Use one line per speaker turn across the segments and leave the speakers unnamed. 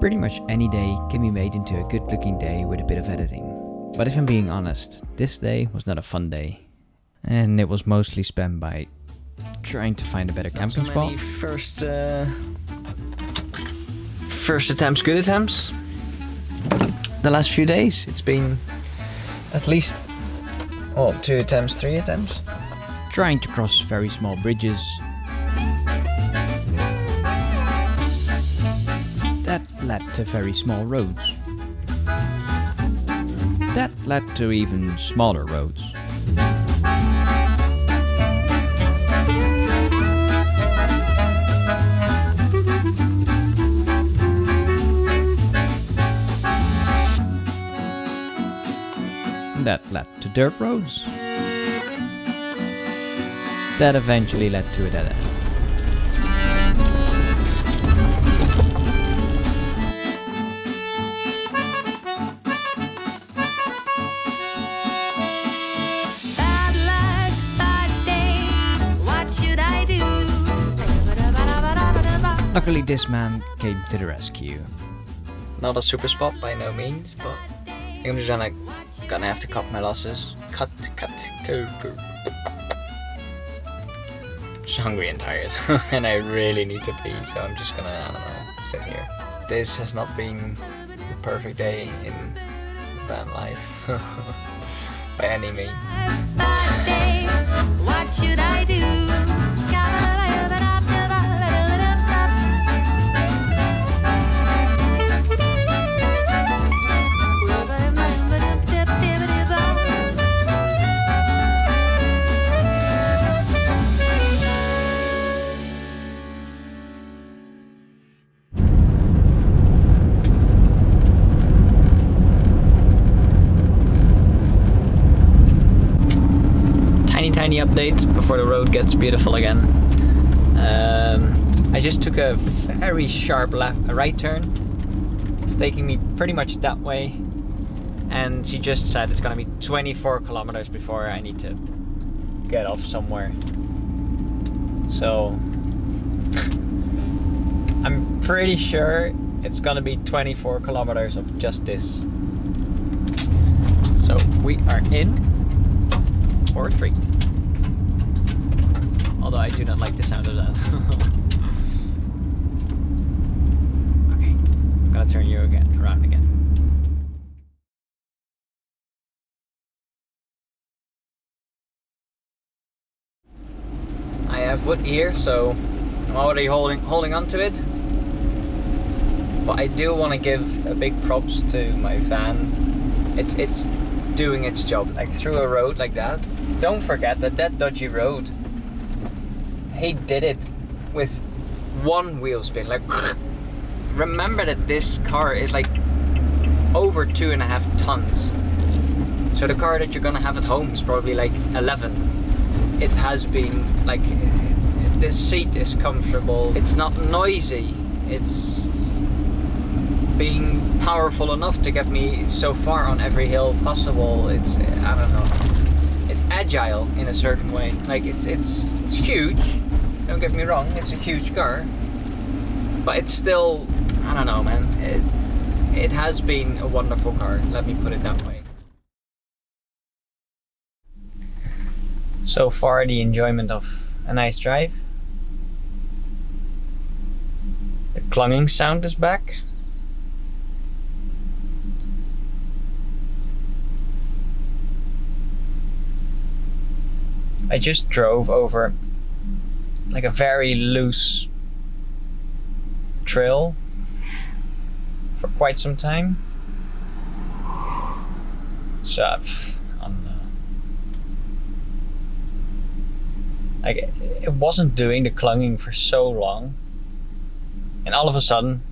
Pretty much any day can be made into a good looking day with a bit of editing. But if I'm being honest, this day was not a fun day. And it was mostly spent by trying to find a better camping spot. First attempts, good attempts. The last few days, it's been at least 2 attempts, 3 attempts. Trying to cross very small bridges. That led to very small roads. That led to even smaller roads. That led to dirt roads. That eventually led to a dead end.
Bad luck, bad day, what should I do?
Luckily this man came to the rescue. Not a super spot by no means, but I think I'm just gonna have to cut my losses. Cut. Just hungry and tired, and I really need to pee, so I'm just gonna, I don't know, sit here. This has not been the perfect day in van life, by any means.
Bad day, what should I do?
Tiny update before the road gets beautiful again. I just took a very sharp right turn. It's taking me pretty much that way, and she just said it's gonna be 24 kilometers before I need to get off somewhere. So I'm pretty sure it's gonna be 24 kilometers of just this. So we are in for a treat. Although I do not like the sound of that. Okay, I'm gonna turn you around again. I have wood here, so I'm already holding on to it. But I do want to give a big props to my van. It's doing its job, like through a road like that. Don't forget that dodgy road, he did it with one wheel spin. Like, remember that this car is like over 2.5 tons. So the car that you're gonna have at home is probably like 11. It has been like, this seat is comfortable. It's not noisy. It's being powerful enough to get me so far on every hill possible. It's, I don't know, it's agile in a certain way. Like it's huge, don't get me wrong, it's a huge car, but it's still, I don't know, man, it has been a wonderful car, let me put it that way. So far the enjoyment of a nice drive. The clunging sound is back. I just drove over like a very loose trail for quite some time. So like it wasn't doing the clunging for so long, and all of a sudden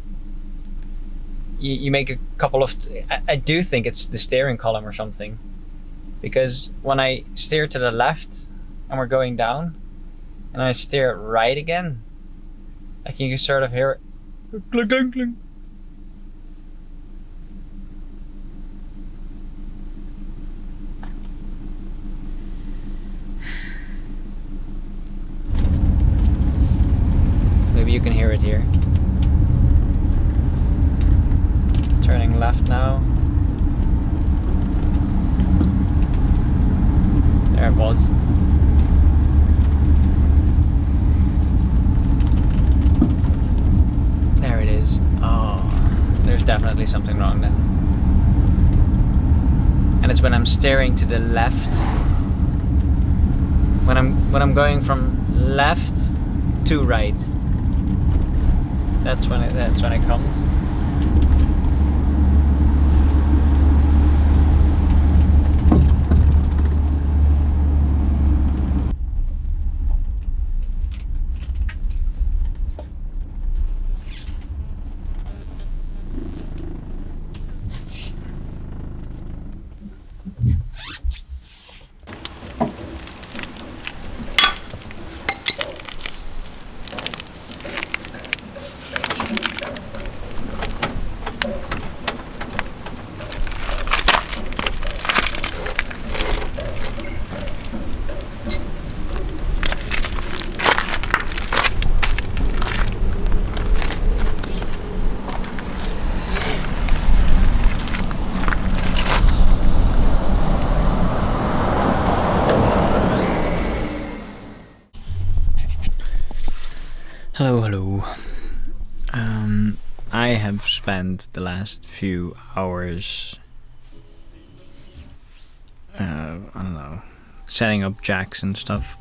you make a couple of I do think it's the steering column or something, because when I steer to the left and we're going down, and I steer right again, like you can sort of hear it. Clink, clink, clink. Maybe you can hear it here. left now. There it was. There it is. Oh, there's definitely something wrong then. And it's when I'm steering to the left. When I'm going from left to right. That's when it comes. Hello. I have spent the last few hours, I don't know, setting up jacks and stuff.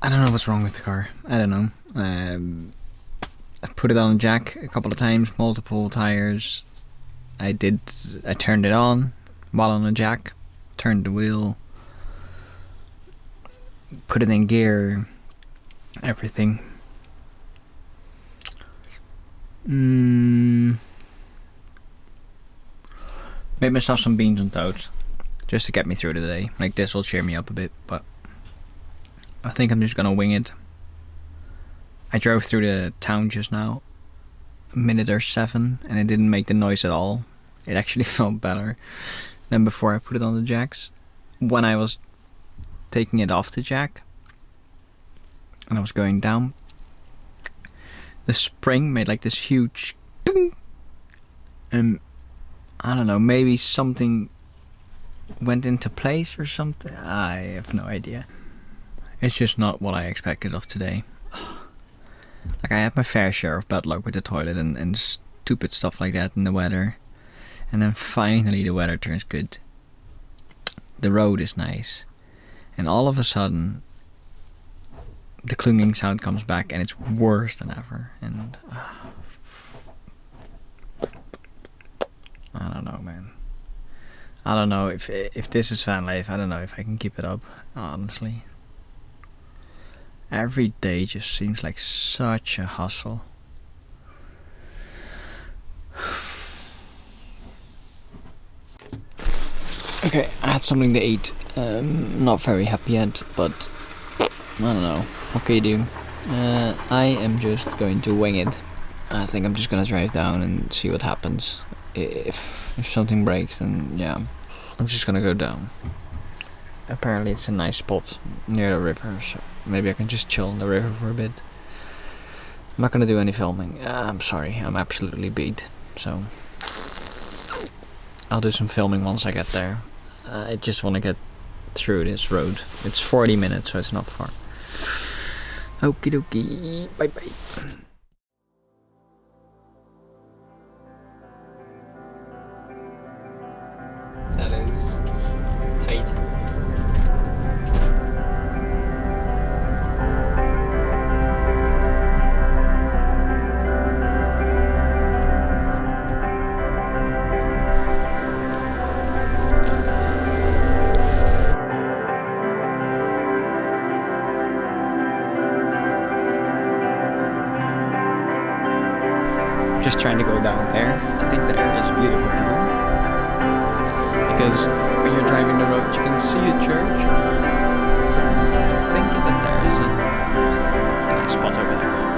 I don't know what's wrong with the car. I don't know. I've put it on a jack a couple of times, multiple tires. I turned it on while on a jack, turned the wheel, put it in gear, everything. Made myself some beans on toast just to get me through the day. Like, this will cheer me up a bit, but I think I'm just gonna wing it. I drove through the town just now, a minute or 7, and it didn't make the noise at all. It actually felt better than before I put it on the jacks. When I was taking it off the jack and I was going down, the spring made like this huge ding, and I don't know, maybe something went into place or something. I have no idea. It's just not what I expected of today. Like, I had my fair share of bad luck with the toilet and stupid stuff like that in the weather, and then finally the weather turns good. The road is nice. And all of a sudden, the clunging sound comes back, and it's worse than ever. And I don't know, man. I don't know if this is van life. I don't know if I can keep it up, honestly. Every day just seems like such a hustle. Okay, I had something to eat. Not very happy yet, but I don't know. What can you do? I am just going to wing it. I think I'm just gonna drive down and see what happens. If something breaks, then yeah, I'm just gonna go down. Apparently it's a nice spot near the river, so maybe I can just chill on the river for a bit. I'm not gonna do any filming. I'm sorry, I'm absolutely beat. So I'll do some filming once I get there. I just want to get through this road. It's 40 minutes, so it's not far. Okie dokie, bye bye. That is tight. Just trying to go down there. I think there is a beautiful view, because when you're driving the road you can see a church. I'm thinking that there is a nice spot over there.